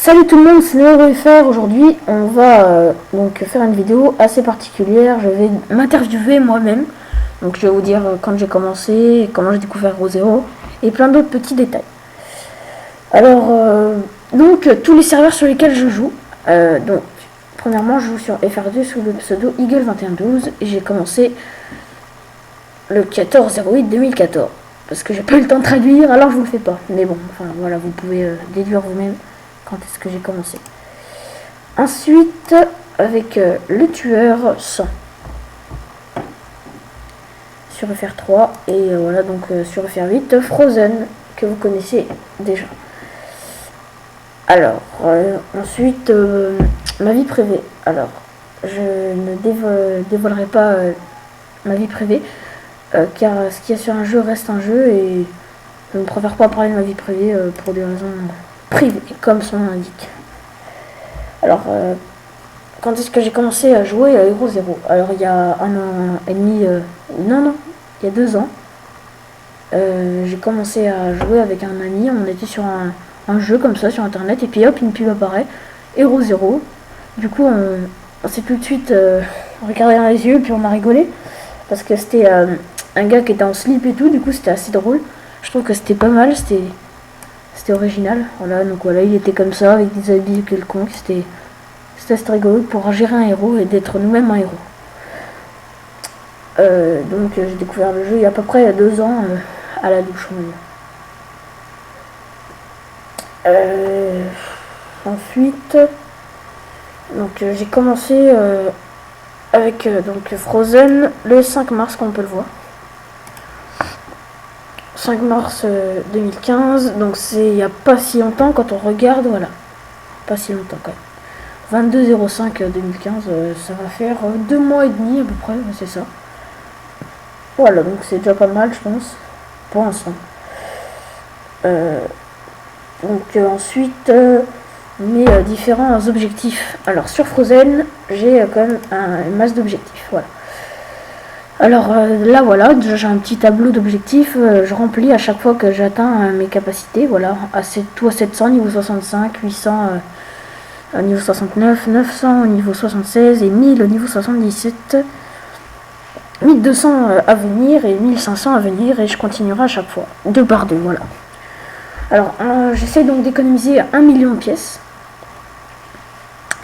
Salut tout le monde, c'est NeoFR. Aujourd'hui, on va donc faire une vidéo assez particulière. Je vais m'interviewer moi-même. Donc, je vais vous dire quand j'ai commencé, comment j'ai découvert Rosero et plein d'autres petits détails. Alors, donc, tous les serveurs sur lesquels je joue. Donc, premièrement, je joue sur FR2 sous le pseudo Eagle2112 et j'ai commencé le 14/08/2014. Parce que j'ai pas eu le temps de traduire, alors je vous le fais pas. Mais bon, enfin voilà, vous pouvez déduire vous-même quand est-ce que j'ai commencé. Ensuite, avec le tueur 100 sur FR3 et voilà donc sur FR8 Frozen que vous connaissez déjà. Alors ensuite ma vie privée. Alors je ne dévoilerai pas ma vie privée car ce qu'il y a sur un jeu reste un jeu et je ne préfère pas parler de ma vie privée pour des raisons privées comme son nom l'indique. Alors quand est-ce que j'ai commencé à jouer à Hero Zero? Alors il y a 1 an et demi, non, il y a 2 ans. J'ai commencé à jouer avec un ami, on était sur un jeu comme ça sur internet et puis hop une pub apparaît, Hero Zero. Du coup on s'est tout de suite regardé dans les yeux puis on a rigolé parce que c'était un gars qui était en slip et tout, du coup c'était assez drôle. Je trouve que c'était pas mal, c'était original. Voilà, donc voilà, il était comme ça avec des habits quelconques, c'était assez rigolo pour gérer un héros et d'être nous-mêmes un héros. Donc j'ai découvert le jeu il y a à peu près 2 ans à la douche. Ensuite, donc j'ai commencé avec donc Frozen le 5 mars comme on peut le voir. 5 mars 2015, donc c'est il n'y a pas si longtemps quand on regarde, voilà. Pas si longtemps quand même. 22/05/2015, ça va faire 2 mois et demi à peu près, c'est ça. Voilà, donc c'est déjà pas mal, je pense, pour l'instant. Donc ensuite, mes différents objectifs. Alors sur Frozen, j'ai quand même une masse d'objectifs, voilà. Alors là voilà, déjà j'ai un petit tableau d'objectifs, je remplis à chaque fois que j'atteins mes capacités, voilà, tout à 700, niveau 65, 800 au niveau 69, 900 au niveau 76 et 1000 au niveau 77, 1200 à venir et 1500 à venir et je continuerai à chaque fois, 2 par 2, voilà. Alors j'essaie donc d'économiser 1 million de pièces,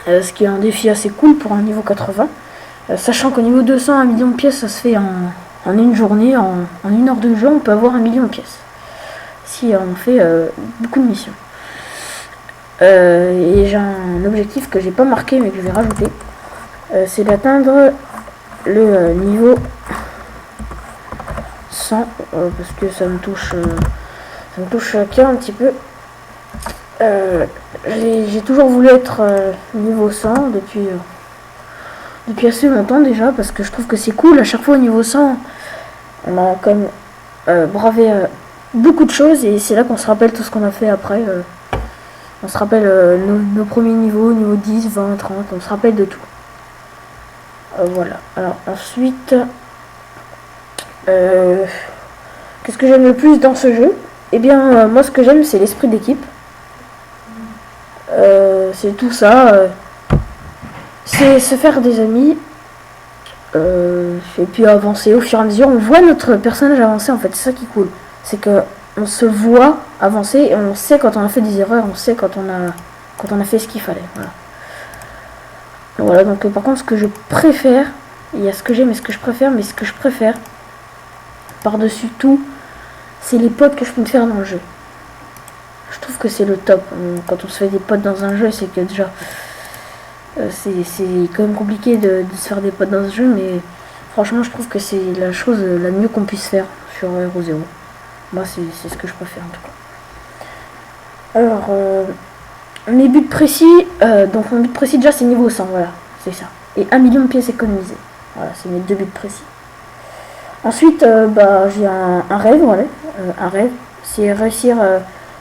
ce qui est un défi assez cool pour un niveau 80. Sachant qu'au niveau 200, 1 million de pièces, ça se fait en une journée, en 1 heure de jeu, on peut avoir 1 million de pièces. Si on fait beaucoup de missions. Et j'ai un objectif que j'ai pas marqué, mais que je vais rajouter. C'est d'atteindre le niveau 100, parce que ça me touche à cœur un petit peu. J'ai toujours voulu être niveau 100 depuis assez longtemps déjà, parce que je trouve que c'est cool. À chaque fois au niveau 100 on a comme bravé beaucoup de choses et c'est là qu'on se rappelle tout ce qu'on a fait après. On se rappelle nos premiers niveaux, niveau 10, 20, 30, on se rappelle de tout. Voilà, alors ensuite qu'est-ce que j'aime le plus dans ce jeu? Eh bien moi ce que j'aime c'est l'esprit d'équipe, c'est tout ça, c'est se faire des amis et puis avancer au fur et à mesure. On voit notre personnage avancer en fait, c'est ça qui est cool. C'est que on se voit avancer et on sait quand on a fait des erreurs, on sait quand on a fait ce qu'il fallait. Voilà, donc par contre ce que je préfère, il y a ce que j'aime et ce que je préfère, mais ce que je préfère par-dessus tout, c'est les potes que je peux me faire dans le jeu. Je trouve que c'est le top. Quand on se fait des potes dans un jeu, c'est que déjà c'est quand même compliqué de se faire des potes dans ce jeu, mais franchement je trouve que c'est la chose la mieux qu'on puisse faire sur Hero Zero. Moi c'est ce que je préfère en tout cas. Alors mes buts précis, donc mon but précis déjà c'est niveau 100, voilà, c'est ça. Et 1 million de pièces économisées. Voilà, c'est mes 2 buts précis. Ensuite j'ai un rêve, voilà. Un rêve, c'est réussir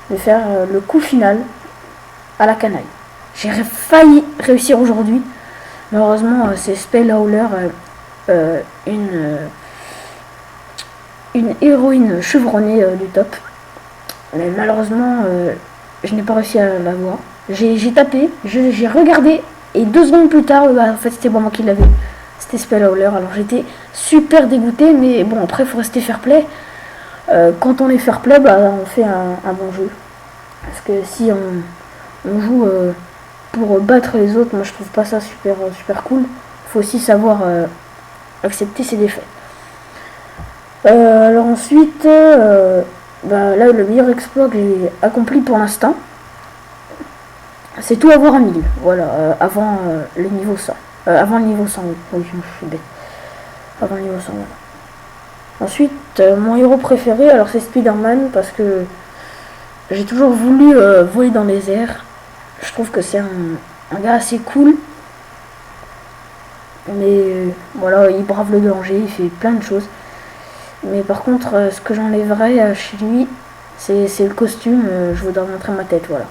de faire le coup final à la canaille. J'ai failli réussir aujourd'hui. Malheureusement, c'est Spellhowler, une héroïne chevronnée du top. Mais malheureusement, je n'ai pas réussi à l'avoir. J'ai tapé, j'ai regardé, et 2 secondes plus tard, en fait c'était pas moi qui l'avais. C'était Spellhowler, alors j'étais super dégoûté, mais bon, après il faut rester fair play. Quand on est fair play, on fait un bon jeu. Parce que si on joue pour battre les autres, moi je trouve pas ça super cool. Il faut aussi savoir accepter ses défaites. Alors ensuite, là le meilleur exploit que j'ai accompli pour l'instant, c'est tout avoir à 1000. Voilà, avant le niveau 100. Avant le niveau 100, oui, je suis bête. Avant le niveau 100, voilà. Ensuite, mon héros préféré, alors c'est Spider-Man, parce que j'ai toujours voulu voler dans les airs. Je trouve que c'est un gars assez cool. Mais voilà, il brave le danger, il fait plein de choses. Mais par contre, ce que j'enlèverais chez lui, c'est le costume. Je voudrais montrer ma tête, voilà.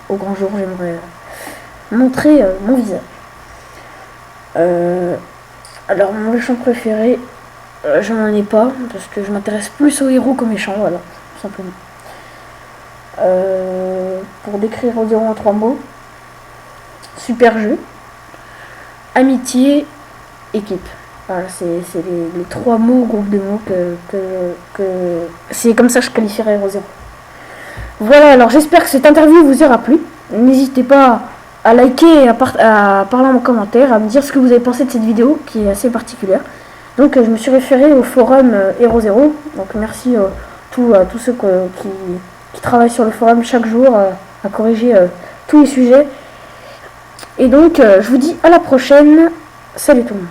Au grand jour, j'aimerais montrer mon visage. Alors, mon méchant préféré, je n'en ai pas, parce que je m'intéresse plus aux héros qu'aux méchants, voilà, tout simplement. Pour décrire Rosero en 3 mots, super jeu, amitié, équipe. Voilà, c'est les 3 mots, groupe de mots que c'est comme ça que je qualifierais Rosero. Voilà, alors j'espère que cette interview vous aura plu. N'hésitez pas à liker et à parler en commentaire, à me dire ce que vous avez pensé de cette vidéo qui est assez particulière. Donc je me suis référé au forum Hero Zero. Donc merci à tous ceux qui travaillent sur le forum chaque jour à corriger tous les sujets. Et donc je vous dis à la prochaine. Salut tout le monde.